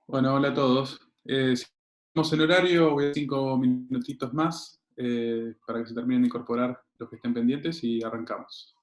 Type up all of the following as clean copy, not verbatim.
Bueno, hola a todos. Si estamos en horario, voy a 5 minutitos más para que se terminen de incorporar los que estén pendientes y arrancamos.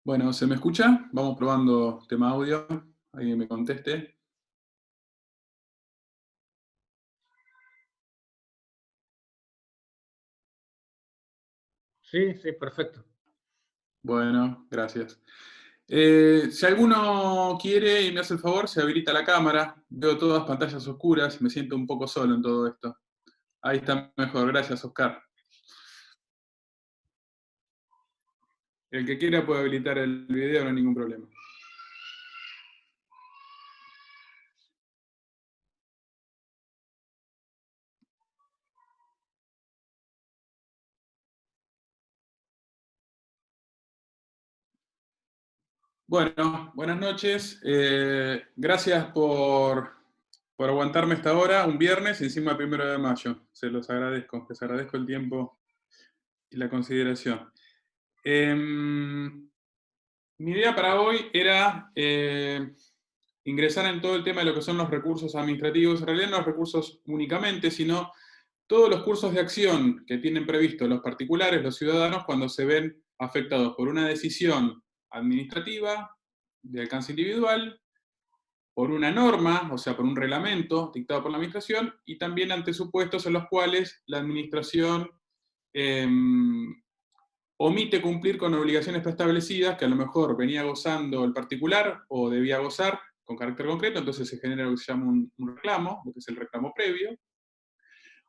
Bueno, ¿se me escucha? Vamos probando tema audio. Alguien me conteste. Sí, sí, perfecto. Bueno, gracias. Si alguno quiere y me hace el favor, se habilita la cámara. Veo todas pantallas oscuras, me siento un poco solo en todo esto. Ahí está mejor, gracias, Oscar. El que quiera puede habilitar el video, no hay ningún problema. Bueno, buenas noches. Gracias por por aguantarme esta hora, un viernes, encima 1 de Mayo. Se los agradezco, les agradezco el tiempo y la consideración. Mi idea para hoy era ingresar en todo el tema de lo que son los recursos administrativos, en realidad no los recursos únicamente, sino todos los cursos de acción que tienen previsto los particulares, los ciudadanos, cuando se ven afectados por una decisión administrativa de alcance individual, por una norma, o sea, por un reglamento dictado por la administración, y también ante supuestos en los cuales la administración omite cumplir con obligaciones preestablecidas que a lo mejor venía gozando el particular o debía gozar con carácter concreto, entonces se genera lo que se llama un reclamo, lo que es el reclamo previo,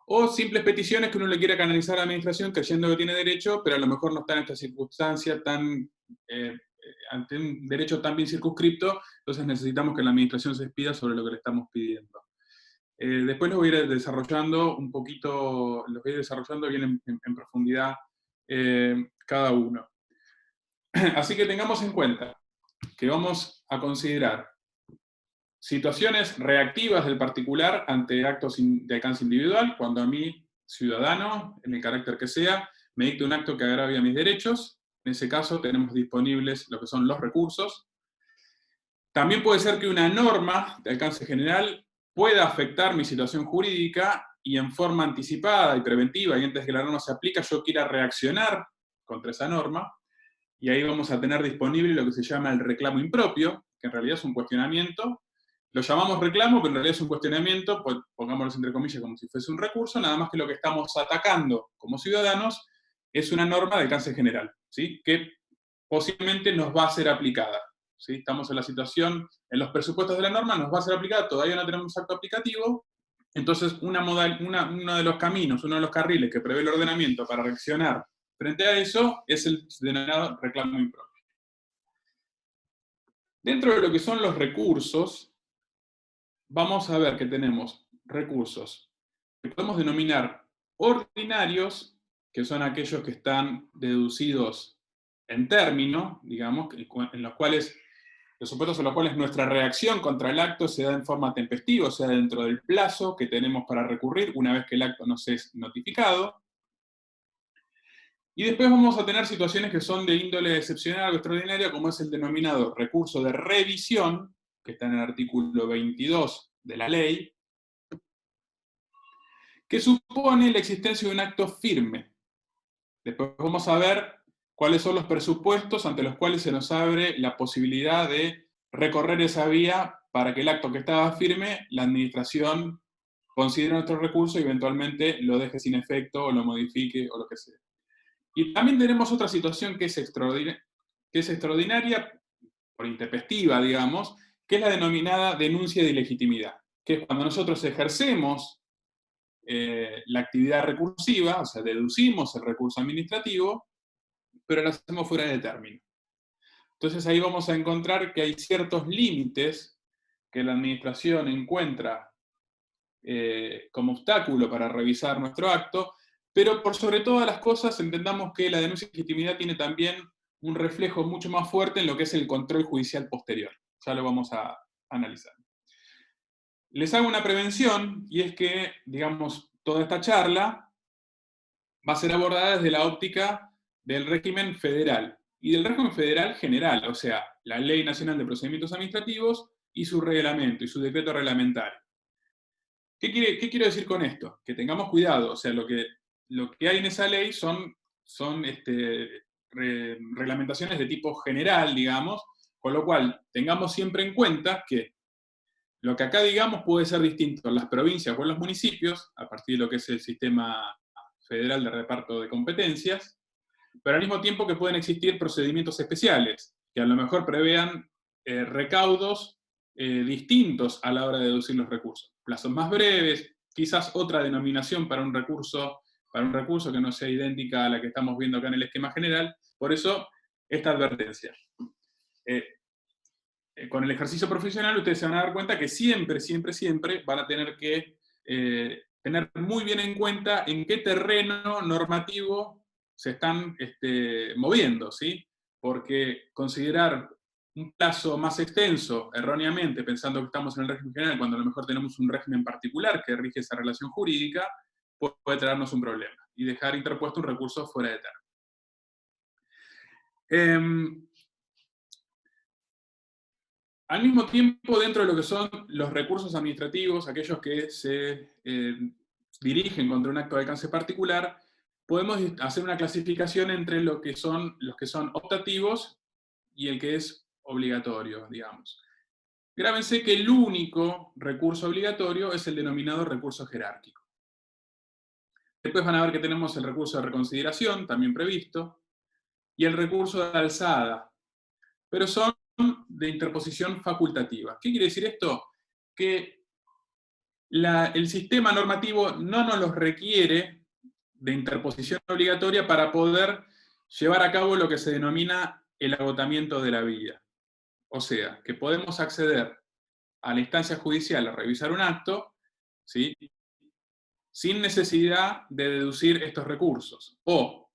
o simples peticiones que uno le quiere canalizar a la administración creyendo que tiene derecho, pero a lo mejor no está en esta circunstancia tan, ante un derecho tan bien circunscripto, entonces necesitamos que la administración se expida sobre lo que le estamos pidiendo. Después los voy a ir desarrollando un poquito, los voy a ir desarrollando bien en profundidad cada uno. Así que tengamos en cuenta que vamos a considerar situaciones reactivas del particular ante actos de alcance individual, cuando a mí, ciudadano, en el carácter que sea, me dicte un acto que agravia mis derechos. En ese caso tenemos disponibles lo que son los recursos. También puede ser que una norma de alcance general pueda afectar mi situación jurídica y en forma anticipada y preventiva, y antes que la norma se aplica, yo quiera reaccionar contra esa norma, y ahí vamos a tener disponible lo que se llama el reclamo impropio, que en realidad es un cuestionamiento. Lo llamamos reclamo, pero en realidad es un cuestionamiento, pues pongámoslo entre comillas como si fuese un recurso, nada más que lo que estamos atacando como ciudadanos es una norma de alcance general, ¿sí? Que posiblemente nos va a ser aplicada. ¿Sí? Estamos en la situación, en los presupuestos de la norma nos va a ser aplicada, todavía no tenemos acto aplicativo, entonces uno de los caminos, uno de los carriles que prevé el ordenamiento para reaccionar frente a eso es el denominado reclamo impropio. Dentro de lo que son los recursos, vamos a ver que tenemos recursos que podemos denominar ordinarios, que son aquellos que están deducidos en término, digamos, en los cuales los supuestos en los cuales nuestra reacción contra el acto se da en forma tempestiva, o sea, dentro del plazo que tenemos para recurrir una vez que el acto nos es notificado. Y después vamos a tener situaciones que son de índole excepcional o extraordinaria, como es el denominado recurso de revisión, que está en el artículo 22 de la ley, que supone la existencia de un acto firme. Después vamos a ver cuáles son los presupuestos ante los cuales se nos abre la posibilidad de recorrer esa vía para que el acto que estaba firme, la administración considere nuestro recurso y eventualmente lo deje sin efecto o lo modifique o lo que sea. Y también tenemos otra situación que es extraordinaria por intempestiva, digamos, que es la denominada denuncia de ilegitimidad, que es cuando nosotros ejercemos la actividad recursiva, o sea, deducimos el recurso administrativo, pero lo hacemos fuera de término. Entonces ahí vamos a encontrar que hay ciertos límites que la administración encuentra como obstáculo para revisar nuestro acto, pero por sobre todas las cosas entendamos que la denuncia de legitimidad tiene también un reflejo mucho más fuerte en lo que es el control judicial posterior. Ya lo vamos a analizar. Les hago una prevención, y es que, digamos, toda esta charla va a ser abordada desde la óptica del régimen federal, y del régimen federal general, o sea, la Ley Nacional de Procedimientos Administrativos y su reglamento, y su decreto reglamentario. ¿Qué quiero decir con esto? Que tengamos cuidado, o sea, lo que hay en esa ley son reglamentaciones de tipo general, digamos, con lo cual tengamos siempre en cuenta que lo que acá digamos puede ser distinto en las provincias o en los municipios, a partir de lo que es el sistema federal de reparto de competencias, pero al mismo tiempo que pueden existir procedimientos especiales, que a lo mejor prevean recaudos distintos a la hora de deducir los recursos. Plazos más breves, quizás otra denominación para un recurso que no sea idéntica a la que estamos viendo acá en el esquema general. Por eso, esta advertencia. Con el ejercicio profesional ustedes se van a dar cuenta que siempre van a tener que tener muy bien en cuenta en qué terreno normativo se están moviendo, ¿sí? Porque considerar un plazo más extenso, erróneamente, pensando que estamos en el régimen general, cuando a lo mejor tenemos un régimen particular que rige esa relación jurídica, puede traernos un problema y dejar interpuesto un recurso fuera de término. Al mismo tiempo, dentro de lo que son los recursos administrativos, aquellos que se dirigen contra un acto de alcance particular, podemos hacer una clasificación entre los que son optativos y el que es obligatorio, digamos. Grábense que el único recurso obligatorio es el denominado recurso jerárquico. Después van a ver que tenemos el recurso de reconsideración, también previsto, y el recurso de alzada, pero son de interposición facultativa. ¿Qué quiere decir esto? Que el sistema normativo no nos los requiere de interposición obligatoria para poder llevar a cabo lo que se denomina el agotamiento de la vía. O sea, que podemos acceder a la instancia judicial a revisar un acto, ¿sí?, sin necesidad de deducir estos recursos. O,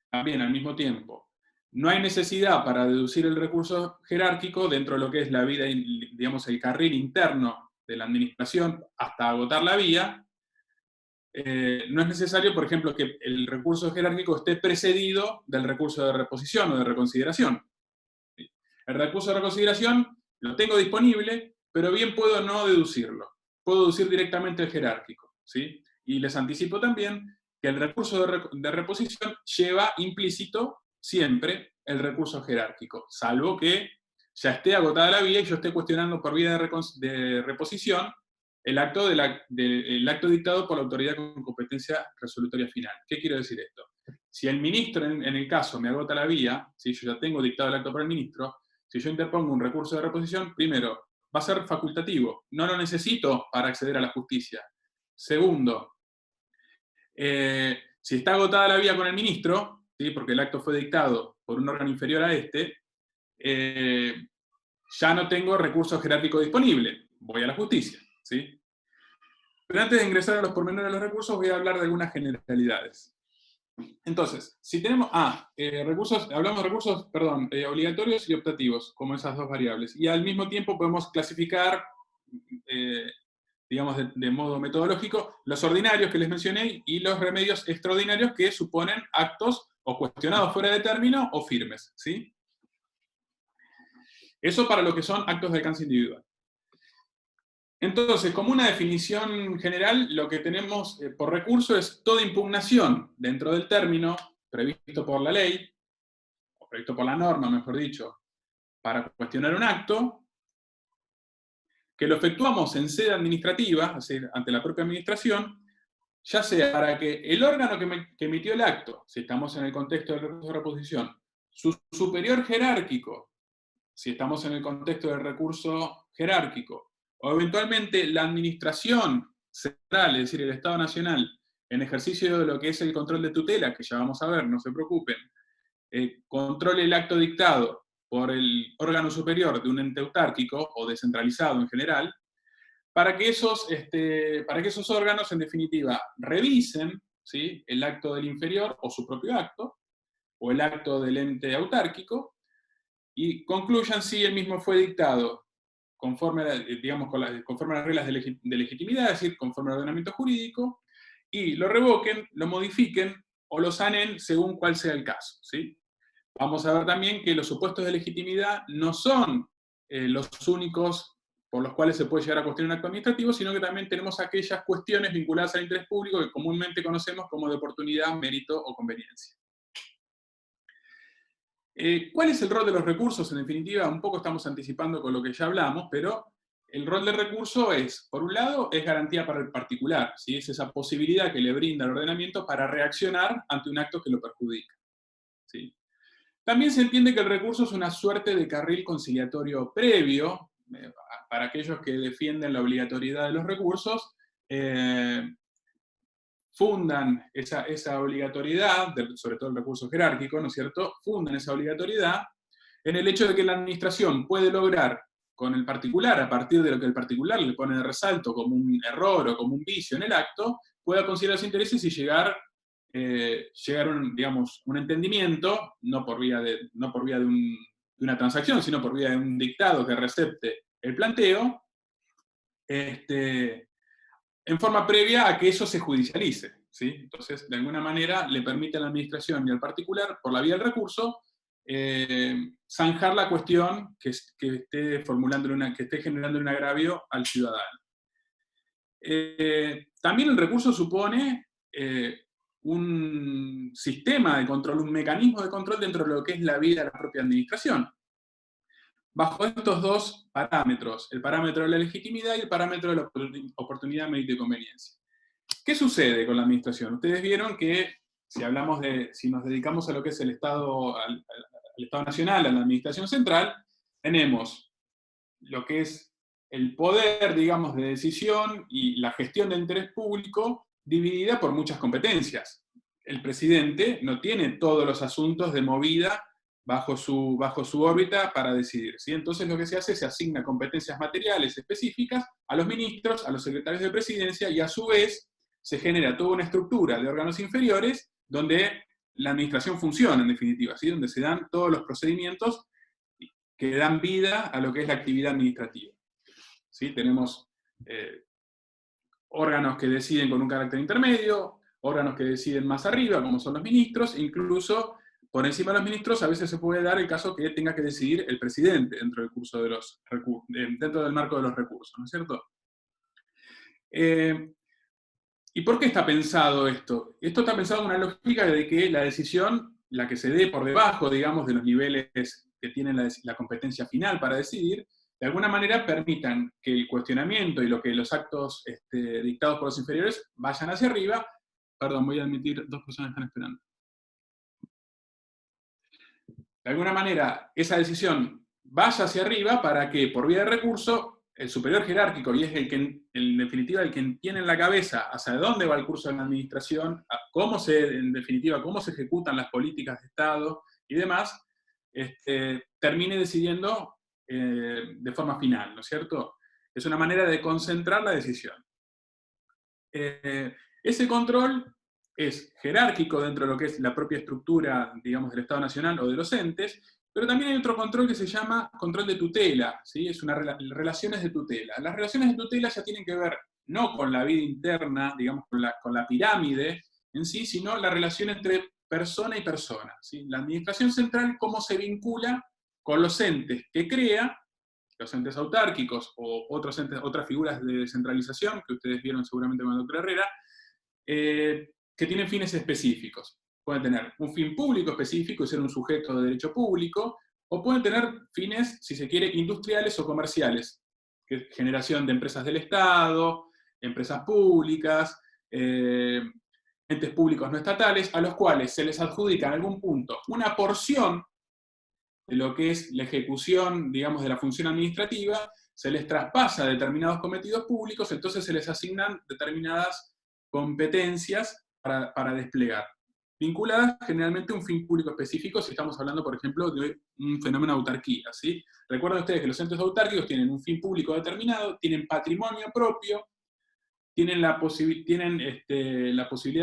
también al mismo tiempo, no hay necesidad para deducir el recurso jerárquico dentro de lo que es la vida, digamos, el carril interno de la administración hasta agotar la vía. No es necesario, por ejemplo, que el recurso jerárquico esté precedido del recurso de reposición o de reconsideración. El recurso de reconsideración lo tengo disponible, pero bien puedo no deducirlo. Puedo deducir directamente el jerárquico, ¿sí? Y les anticipo también que el recurso de reposición lleva implícito siempre el recurso jerárquico, salvo que ya esté agotada la vía y yo esté cuestionando por vía de reposición el acto, el acto dictado por la autoridad con competencia resolutoria final. ¿Qué quiero decir esto? Si el ministro, en el caso, me agota la vía, si yo ya tengo dictado el acto por el ministro, si yo interpongo un recurso de reposición, primero, va a ser facultativo, no lo necesito para acceder a la justicia. Segundo, si está agotada la vía con el ministro, ¿sí?, porque el acto fue dictado por un órgano inferior a este, ya no tengo recurso jerárquico disponible, voy a la justicia, ¿sí? Pero antes de ingresar a los pormenores de los recursos, voy a hablar de algunas generalidades. Entonces, si tenemos, hablamos de recursos, obligatorios y optativos, como esas dos variables, y al mismo tiempo podemos clasificar, digamos, de modo metodológico, los ordinarios que les mencioné y los remedios extraordinarios que suponen actos o cuestionados fuera de término o firmes, ¿sí? Eso para lo que son actos de alcance individual. Entonces, como una definición general, lo que tenemos por recurso es toda impugnación dentro del término previsto por la ley, o previsto por la norma, mejor dicho, para cuestionar un acto, que lo efectuamos en sede administrativa, es decir, ante la propia administración, ya sea para que el órgano que emitió el acto, si estamos en el contexto del recurso de reposición, su superior jerárquico, si estamos en el contexto del recurso jerárquico, o eventualmente la administración central, es decir, el Estado Nacional, en ejercicio de lo que es el control de tutela, que ya vamos a ver, no se preocupen, controle el acto dictado por el órgano superior de un ente autárquico o descentralizado en general, para que esos órganos, en definitiva, revisen, ¿sí?, el acto del inferior o su propio acto, o el acto del ente autárquico, y concluyan si el mismo fue dictado conforme a las reglas de legitimidad, es decir, conforme al ordenamiento jurídico, y lo revoquen, lo modifiquen o lo sanen según cuál sea el caso, ¿sí? Vamos a ver también que los supuestos de legitimidad no son los únicos por los cuales se puede llegar a cuestionar un acto administrativo, sino que también tenemos aquellas cuestiones vinculadas al interés público que comúnmente conocemos como de oportunidad, mérito o conveniencia. ¿Cuál es el rol de los recursos? En definitiva, un poco estamos anticipando con lo que ya hablamos, pero el rol del recurso es, por un lado, es garantía para el particular, ¿sí? Es esa posibilidad que le brinda el ordenamiento para reaccionar ante un acto que lo perjudica, ¿sí? También se entiende que el recurso es una suerte de carril conciliatorio previo, para aquellos que defienden la obligatoriedad de los recursos, fundan esa obligatoriedad, sobre todo el recurso jerárquico, ¿no es cierto?, fundan esa obligatoriedad en el hecho de que la administración puede lograr con el particular, a partir de lo que el particular le pone de resalto como un error o como un vicio en el acto, pueda considerar sus intereses y llegar a un entendimiento, no por vía de una transacción, sino por vía de un dictado que recepte el planteo, en forma previa a que eso se judicialice, ¿sí? Entonces, de alguna manera, le permite a la administración y al particular, por la vía del recurso, zanjar la cuestión que esté que esté generando un agravio al ciudadano. También el recurso supone un sistema de control, un mecanismo de control dentro de lo que es la vida de la propia administración. Bajo estos dos parámetros, el parámetro de la legitimidad y el parámetro de la oportunidad, mérito y conveniencia. ¿Qué sucede con la administración? Ustedes vieron que si nos dedicamos a lo que es el Estado, al Estado Nacional, a la administración central, tenemos lo que es el poder, digamos, de decisión y la gestión del interés público dividida por muchas competencias. El presidente no tiene todos los asuntos de movida bajo su órbita para decidir, ¿sí? Entonces lo que se hace es se asigna competencias materiales específicas a los ministros, a los secretarios de presidencia, y a su vez se genera toda una estructura de órganos inferiores donde la administración funciona, en definitiva, ¿sí? Donde se dan todos los procedimientos que dan vida a lo que es la actividad administrativa. ¿Sí? Tenemos órganos que deciden con un carácter intermedio, órganos que deciden más arriba, como son los ministros, incluso por encima de los ministros a veces se puede dar el caso que tenga que decidir el presidente dentro del curso de los dentro del marco de los recursos, ¿no es cierto? ¿Y por qué está pensado esto? Esto está pensado en una lógica de que la decisión, la que se dé por debajo, digamos, de los niveles que tienen la competencia final para decidir, de alguna manera permitan que el cuestionamiento y lo que los actos dictados por los inferiores vayan hacia arriba. Perdón, voy a admitir, dos personas están esperando. De alguna manera, esa decisión vaya hacia arriba para que, por vía de recurso, el superior jerárquico, y es el que, en definitiva, el que tiene en la cabeza hacia dónde va el curso de la administración, en definitiva, cómo se ejecutan las políticas de Estado y demás, termine decidiendo de forma final, ¿no es cierto? Es una manera de concentrar la decisión. Ese control es jerárquico dentro de lo que es la propia estructura, digamos, del Estado Nacional o de los entes, pero también hay otro control que se llama control de tutela, ¿sí? Es relaciones de tutela. Las relaciones de tutela ya tienen que ver no con la vida interna, digamos, con la pirámide en sí, sino la relación entre persona y persona, ¿sí? La administración central, cómo se vincula con los entes que crea, los entes autárquicos o otras figuras de descentralización que ustedes vieron seguramente con la doctora Herrera, que tienen fines específicos. Pueden tener un fin público específico y ser un sujeto de derecho público, o pueden tener fines, si se quiere, industriales o comerciales, que es generación de empresas del Estado, empresas públicas, entes públicos no estatales, a los cuales se les adjudica en algún punto una porción de lo que es la ejecución, digamos, de la función administrativa, se les traspasa determinados cometidos públicos, entonces se les asignan determinadas competencias para desplegar, vinculadas generalmente a un fin público específico, si estamos hablando, por ejemplo, de un fenómeno de autarquía, ¿sí? Recuerden ustedes que los entes autárquicos tienen un fin público determinado, tienen patrimonio propio, tienen la posibilidad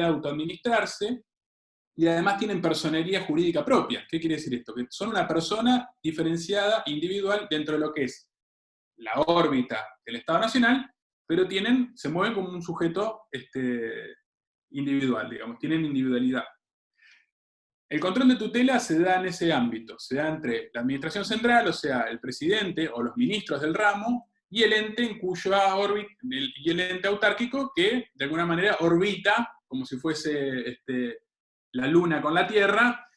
de autoadministrarse, y además tienen personería jurídica propia. ¿Qué quiere decir esto? Que son una persona diferenciada, individual, dentro de lo que es la órbita del Estado Nacional, pero se mueven como un sujeto individual, digamos, tienen individualidad. El control de tutela se da en ese ámbito, se da entre la administración central, o sea, el presidente o los ministros del ramo, y el ente en cuya órbita, y el ente autárquico que de alguna manera orbita como si fuese la Luna con la Tierra,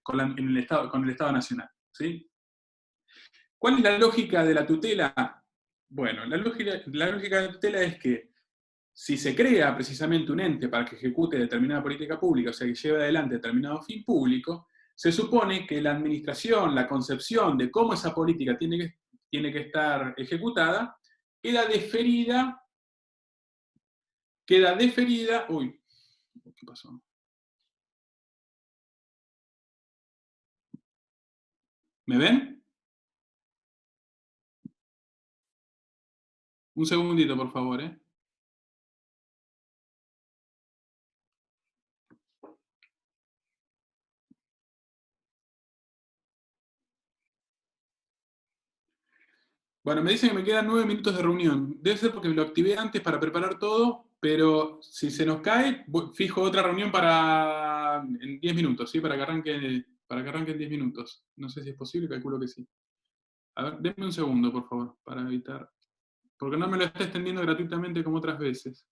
con el Estado Nacional, ¿sí? ¿Cuál es la lógica de la tutela? Bueno, la lógica de la tutela es que si se crea precisamente un ente para que ejecute determinada política pública, o sea, que lleve adelante determinado fin público, se supone que la administración, la concepción de cómo esa política tiene que estar ejecutada, queda deferida, uy, ¿qué pasó? ¿Me ven? Un segundito, por favor, ¿eh? Bueno, me dicen que me quedan 9 minutos de reunión. Debe ser porque me lo activé antes para preparar todo, pero si se nos cae, fijo otra reunión en 10 minutos, ¿sí? Para que arranque en 10 minutos. No sé si es posible, calculo que sí. A ver, denme un segundo, por favor, para evitar. Porque no me lo está extendiendo gratuitamente como otras veces.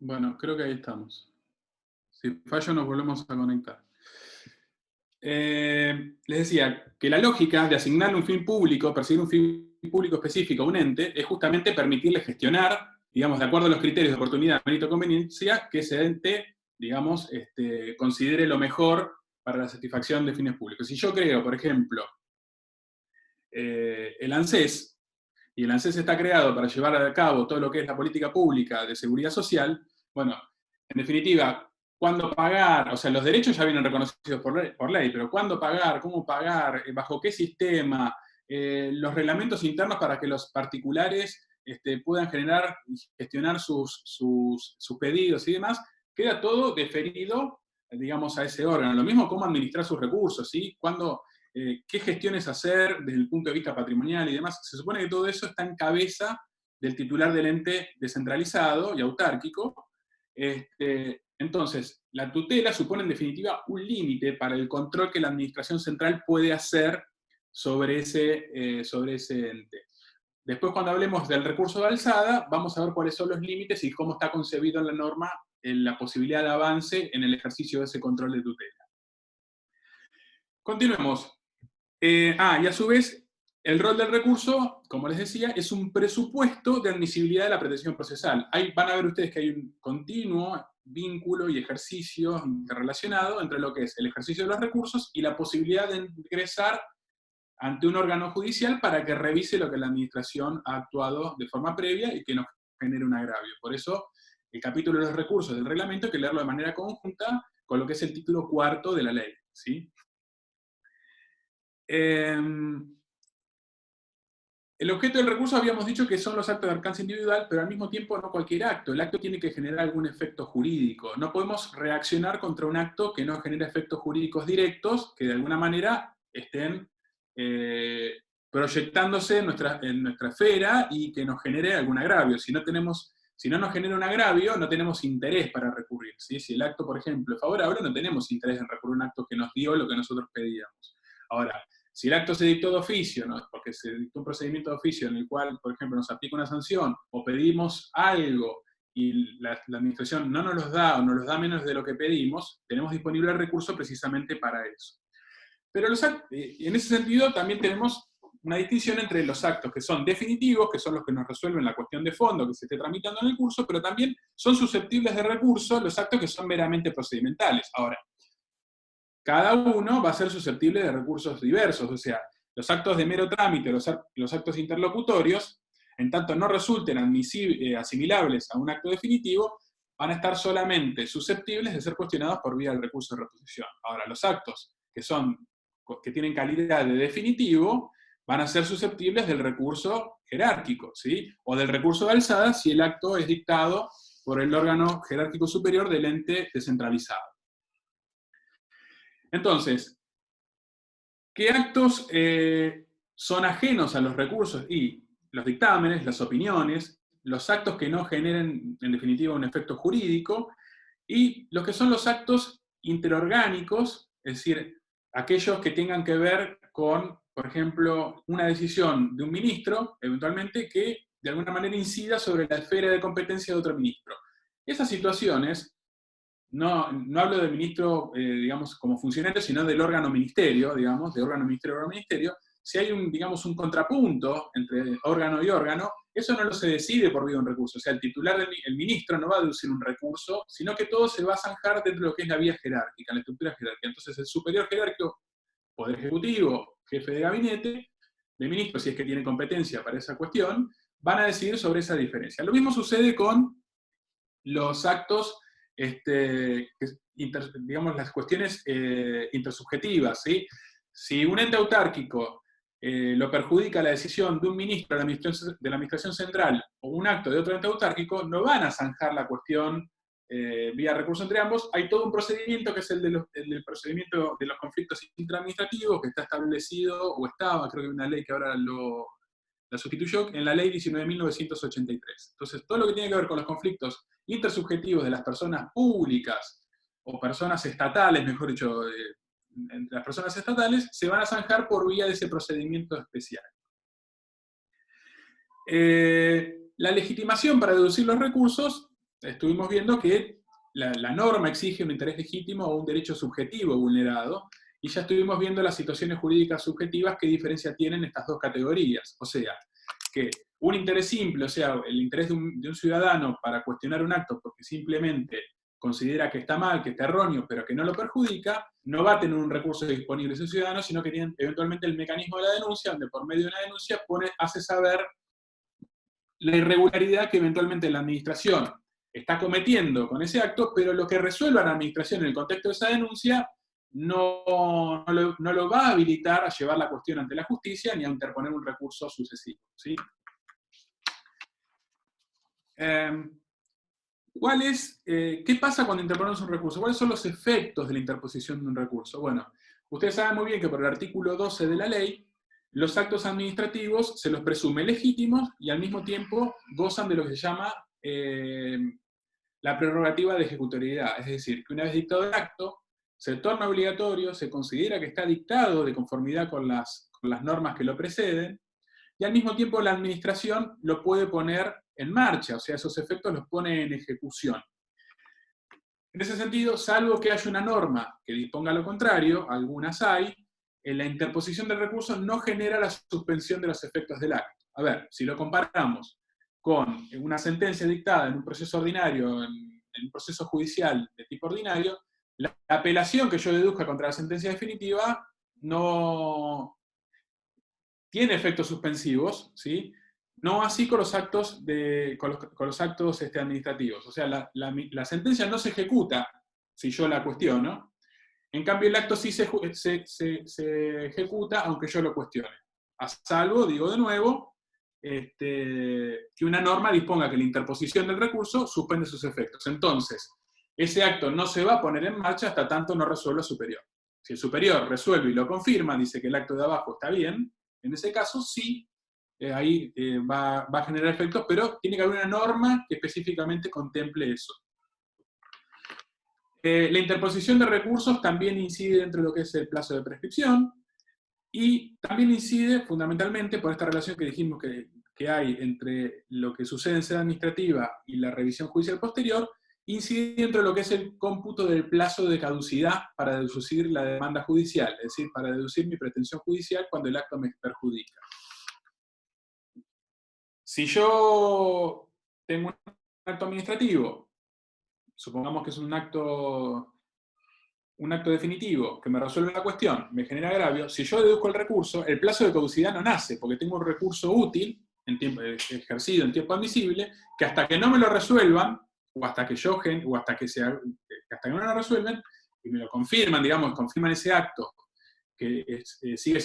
Bueno, creo que ahí estamos. Si fallo, nos volvemos a conectar. Les decía que la lógica de asignarle un fin público, perseguir un fin público específico a un ente, es justamente permitirle gestionar, digamos, de acuerdo a los criterios de oportunidad, mérito, conveniencia, que ese ente, digamos, considere lo mejor para la satisfacción de fines públicos. Si yo creo, por ejemplo, el ANSES, y el ANSES está creado para llevar a cabo todo lo que es la política pública de seguridad social, bueno, en definitiva, cuándo pagar, o sea, los derechos ya vienen reconocidos por ley, pero cuándo pagar, cómo pagar, bajo qué sistema, los reglamentos internos para que los particulares puedan generar y gestionar sus pedidos y demás, queda todo deferido, digamos, a ese órgano. Lo mismo cómo administrar sus recursos, ¿sí? Cuándo, qué gestiones hacer desde el punto de vista patrimonial y demás. Se supone que todo eso está en cabeza del titular del ente descentralizado y autárquico. Entonces, la tutela supone en definitiva un límite para el control que la administración central puede hacer sobre ese ente. Después, cuando hablemos del recurso de alzada, vamos a ver cuáles son los límites y cómo está concebido en la norma la posibilidad de avance en el ejercicio de ese control de tutela. Continuemos. Y a su vez, el rol del recurso, como les decía, es un presupuesto de admisibilidad de la pretensión procesal. Ahí van a ver ustedes que hay un continuo vínculo y ejercicio interrelacionado entre lo que es el ejercicio de los recursos y la posibilidad de ingresar ante un órgano judicial para que revise lo que la administración ha actuado de forma previa y que nos genere un agravio. Por eso, el capítulo de los recursos del reglamento hay que leerlo de manera conjunta con lo que es el título cuarto de la ley, ¿sí? El objeto del recurso habíamos dicho que son los actos de alcance individual, pero al mismo tiempo no cualquier acto. El acto tiene que generar algún efecto jurídico. No podemos reaccionar contra un acto que no genera efectos jurídicos directos, que de alguna manera estén proyectándose en nuestra esfera y que nos genere algún agravio. Si no nos genera un agravio, no tenemos interés para recurrir, ¿sí? Si el acto, por ejemplo, es favorable, no tenemos interés en recurrir a un acto que nos dio lo que nosotros pedíamos. Ahora, si el acto se dictó de oficio, ¿no? Porque se dictó un procedimiento de oficio en el cual, por ejemplo, nos aplica una sanción o pedimos algo y la administración no nos los da o nos los da menos de lo que pedimos, tenemos disponible el recurso precisamente para eso. Pero en ese sentido también tenemos una distinción entre los actos que son definitivos, que son los que nos resuelven la cuestión de fondo que se esté tramitando en el curso, pero también son susceptibles de recurso los actos que son meramente procedimentales. Ahora, cada uno va a ser susceptible de recursos diversos, o sea, los actos de mero trámite, los actos interlocutorios, en tanto no resulten asimilables a un acto definitivo, van a estar solamente susceptibles de ser cuestionados por vía del recurso de reposición. Ahora, los actos que tienen calidad de definitivo van a ser susceptibles del recurso jerárquico, ¿sí? O del recurso de alzada si el acto es dictado por el órgano jerárquico superior del ente descentralizado. Entonces, ¿qué actos son ajenos a los recursos? Y los dictámenes, las opiniones, los actos que no generen, en definitiva, un efecto jurídico, y lo que son los actos interorgánicos, es decir, aquellos que tengan que ver con, por ejemplo, una decisión de un ministro, eventualmente, que de alguna manera incida sobre la esfera de competencia de otro ministro. Esas situaciones, no hablo del ministro, digamos, como funcionario, sino del órgano ministerio, digamos, de órgano ministerio a órgano ministerio. Si hay digamos, un contrapunto entre órgano y órgano, eso no lo se decide por vía de un recurso. O sea, el titular, el ministro no va a deducir un recurso, sino que todo se va a zanjar dentro de lo que es la vía jerárquica, la estructura jerárquica. Entonces, el superior jerárquico, Poder Ejecutivo, jefe de gabinete, de ministro, si es que tiene competencia para esa cuestión, van a decidir sobre esa diferencia. Lo mismo sucede con los actos, digamos, las cuestiones intersubjetivas, ¿sí? Si un ente autárquico lo perjudica la decisión de un ministro de la Administración Central o un acto de otro ente autárquico, no van a zanjar la cuestión vía recurso entre ambos. Hay todo un procedimiento que es el del procedimiento de los conflictos interadministrativos, que está establecido, o estaba, creo que hay una ley que ahora la sustituyó, en la ley 19.983. Entonces, todo lo que tiene que ver con los conflictos intersubjetivos de las personas públicas, o personas estatales, mejor dicho, entre las personas estatales, se van a zanjar por vía de ese procedimiento especial. La legitimación para deducir los recursos, estuvimos viendo que la norma exige un interés legítimo o un derecho subjetivo vulnerado, y ya estuvimos viendo las situaciones jurídicas subjetivas, qué diferencia tienen estas dos categorías. O sea, que un interés simple, o sea, el interés de un ciudadano para cuestionar un acto porque simplemente considera que está mal, que está erróneo, pero que no lo perjudica, no va a tener un recurso disponible ese ciudadano, sino que tiene eventualmente el mecanismo de la denuncia, donde por medio de una denuncia hace saber la irregularidad que eventualmente la administración está cometiendo con ese acto, pero lo que resuelva la administración en el contexto de esa denuncia no lo va a habilitar a llevar la cuestión ante la justicia ni a interponer un recurso sucesivo, ¿sí? ¿Qué pasa cuando interponemos un recurso? ¿Cuáles son los efectos de la interposición de un recurso? Bueno, ustedes saben muy bien que por el artículo 12 de la ley, los actos administrativos se los presume legítimos y al mismo tiempo gozan de lo que se llama la prerrogativa de ejecutoriedad. Es decir, que una vez dictado el acto, se torna obligatorio, se considera que está dictado de conformidad con las normas que lo preceden, y al mismo tiempo la administración lo puede poner en marcha, o sea, esos efectos los pone en ejecución. En ese sentido, salvo que haya una norma que disponga lo contrario, algunas hay, la interposición del recurso no genera la suspensión de los efectos del acto. A ver, si lo comparamos con una sentencia dictada en un proceso ordinario, en un proceso judicial de tipo ordinario, la apelación que yo deduzca contra la sentencia definitiva no tiene efectos suspensivos, ¿sí? No así con los actos, administrativos. O sea, la sentencia no se ejecuta si yo la cuestiono. En cambio, el acto sí se ejecuta aunque yo lo cuestione. A salvo, digo de nuevo, que una norma disponga que la interposición del recurso suspende sus efectos. Entonces, ese acto no se va a poner en marcha hasta tanto no resuelva el superior. Si el superior resuelve y lo confirma, dice que el acto de abajo está bien, en ese caso sí, ahí va a generar efectos, pero tiene que haber una norma que específicamente contemple eso. La interposición de recursos también incide dentro de lo que es el plazo de prescripción, y también incide fundamentalmente por esta relación que dijimos que hay entre lo que sucede en sede administrativa y la revisión judicial posterior, incide dentro de lo que es el cómputo del plazo de caducidad para deducir la demanda judicial, es decir, para deducir mi pretensión judicial cuando el acto me perjudica. Si yo tengo un acto administrativo, supongamos que es un acto definitivo que me resuelve la cuestión, me genera agravio, si yo deduzco el recurso, el plazo de caducidad no nace, porque tengo un recurso útil, ejercido en tiempo admisible, que hasta que no me lo resuelvan, o hasta que hasta que no lo resuelven, y me lo confirman, digamos, confirman ese acto, que sigue